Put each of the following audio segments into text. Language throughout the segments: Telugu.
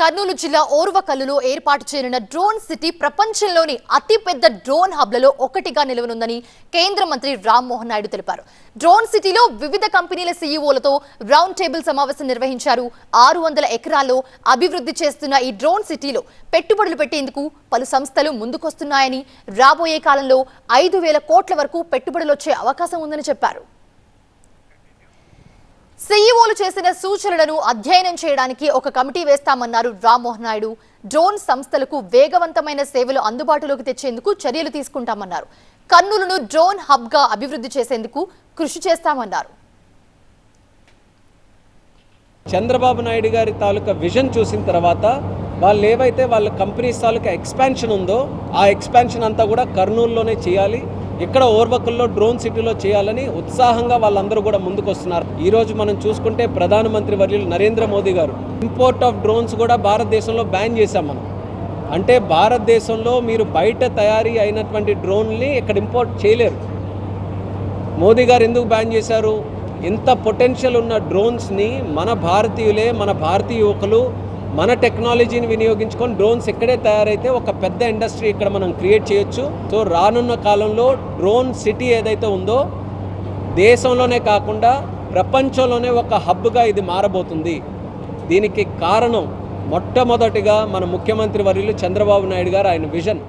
కర్నూలు జిల్లా ఓర్వకల్లులో ఏర్పాటు చేయనున్న డ్రోన్ సిటీ ప్రపంచంలోని అతిపెద్ద డ్రోన్ హబ్లలో ఒకటిగా నిలవనుందని కేంద్ర మంత్రి రామ్మోహన్ నాయుడు తెలిపారు. డ్రోన్ సిటీలో వివిధ కంపెనీల సీఈఓలతో రౌండ్ టేబుల్ సమావేశం నిర్వహించారు. 600 ఎకరాల్లో అభివృద్ధి చేస్తున్న ఈ డ్రోన్ సిటీలో పెట్టుబడులు పెట్టేందుకు పలు సంస్థలు ముందుకొస్తున్నాయని, రాబోయే కాలంలో 5,000 కోట్ల వరకు పెట్టుబడులు వచ్చే అవకాశం ఉందని చెప్పారు. సీఈఓలు చేసిన సూచనలను అధ్యయనం చేయడానికి ఒక కమిటీ వేస్తామన్నారు రామ్మోహన్ నాయుడు. డ్రోన్ సంస్థలకు వేగవంతమైన సేవలు అందుబాటులోకి తెచ్చేందుకు చర్యలు తీసుకుంటామన్నారు. కర్నూలును డ్రోన్ హబ్ గా అభివృద్ధి చేసేందుకు కృషి చేస్తామన్నారు. చంద్రబాబు నాయుడు గారి తాలూకా విజన్ చూసిన తర్వాత వాళ్ళు ఏవైతే వాళ్ళ కంపెనీస్ తాలూకా ఎక్స్పాన్షన్ ఉందో ఆ ఎక్స్పాన్షన్ అంతా కూడా కర్నూలులోనే చేయాలి, ఇక్కడ ఓర్వకల్లో డ్రోన్ సిటీలో చేయాలని ఉత్సాహంగా వాళ్ళందరూ కూడా ముందుకు వస్తున్నారు. ఈరోజు మనం చూసుకుంటే ప్రధానమంత్రి వర్యులు నరేంద్ర మోదీ గారు ఇంపోర్ట్ ఆఫ్ డ్రోన్స్ కూడా భారతదేశంలో బ్యాన్ చేశాం మనం. అంటే భారతదేశంలో మీరు బయట తయారీ అయినటువంటి డ్రోన్ని ఇక్కడ ఇంపోర్ట్ చేయలేరు. మోదీ గారు ఎందుకు బ్యాన్ చేశారు? ఇంత పొటెన్షియల్ ఉన్న డ్రోన్స్ని మన భారతీయులే, మన భారతీయ యువకులు మన టెక్నాలజీని వినియోగించుకొని డ్రోన్స్ ఇక్కడే తయారైతే ఒక పెద్ద ఇండస్ట్రీ ఇక్కడ మనం క్రియేట్ చేయొచ్చు. సో రానున్న కాలంలో డ్రోన్ సిటీ ఏదైతే ఉందో దేశంలోనే కాకుండా ప్రపంచంలోనే ఒక హబ్గా ఇది మారబోతుంది. దీనికి కారణం మొట్టమొదటిగా మన ముఖ్యమంత్రి వర్యులు చంద్రబాబు నాయుడు గారు ఆయన విజన్.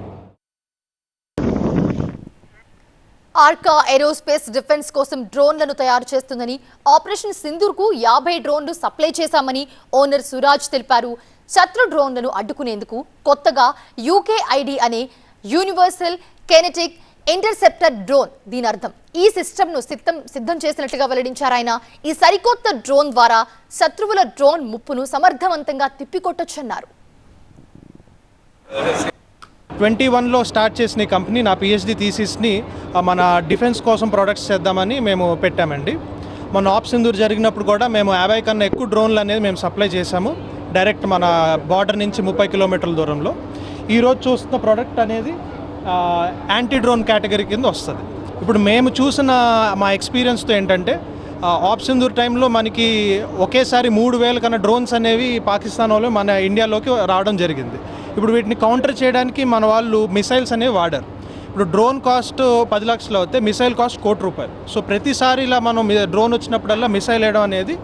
ఆర్కా ఏరోస్పేస్ డిఫెన్స్ కోసం డ్రోన్లను తయారు చేస్తుందని, ఆపరేషన్ సింధూర్కు 50 డ్రోన్లు సప్లై చేశామని ఓనర్ సురాజ్ తెలిపారు. శత్రు డ్రోన్లను అడ్డుకునేందుకు కొత్తగా యూకేఐడి అనే యూనివర్సల్ కెనెటిక్ ఇంటర్సెప్టర్ డ్రోన్ దీని అర్థం. ఈ సిస్టమ్ను సిద్ధం చేసినట్లుగా వెల్లడించారు ఆయన. ఈ సరికొత్త డ్రోన్ ద్వారా శత్రువుల డ్రోన్ ముప్పును సమర్థవంతంగా తిప్పికొట్టొచ్చన్నారు. 21లో స్టార్ట్ చేసిన ఈ కంపెనీ నా పిహెచ్డి థీసిస్ని మన డిఫెన్స్ కోసం ప్రొడక్ట్స్ చేద్దామని మేము పెట్టామండి. మన ఆప్ సింధూర్ జరిగినప్పుడు కూడా మేము 50 కన్నా ఎక్కువ డ్రోన్లు అనేది మేము సప్లై చేశాము డైరెక్ట్ మన బార్డర్ నుంచి 30 కిలోమీటర్ల దూరంలో. ఈరోజు చూస్తున్న ప్రోడక్ట్ అనేది యాంటీ డ్రోన్ కేటగిరీ కింద వస్తుంది. ఇప్పుడు మేము చూసిన మా ఎక్స్పీరియన్స్తో ఏంటంటే ఆప్ సింధూర్ టైంలో మనకి ఒకేసారి 3,000 కన్నా డ్రోన్స్ అనేవి పాకిస్తాన్ వాళ్ళు మన ఇండియాలోకి రావడం జరిగింది. ఇప్పుడు వీటిని కౌంటర్ చేయడానికి మన వాళ్ళు మిసైల్స్ అనేవి వాడారు. ఇప్పుడు డ్రోన్ కాస్ట్ 10 లక్షలు అవుతే మిసైల్ కాస్ట్ ₹1 కోటి. సో ప్రతిసారి ఇలా మనం డ్రోన్ వచ్చినప్పుడల్లా మిసైల్ వేయడం అనేది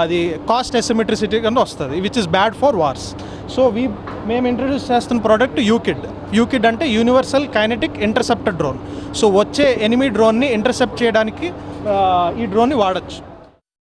అది కాస్ట్ ఎసిమెట్రిసిటీ కింద వస్తుంది, which is bad for wars. So మేము ఇంట్రడ్యూస్ చేస్తున్న ప్రోడక్ట్ యూకిడ్ అంటే universal kinetic interceptor drone. So వచ్చే ఎనిమీ డ్రోన్ని ఇంటర్సెప్ట్ చేయడానికి ఈ డ్రోన్ని వాడచ్చు.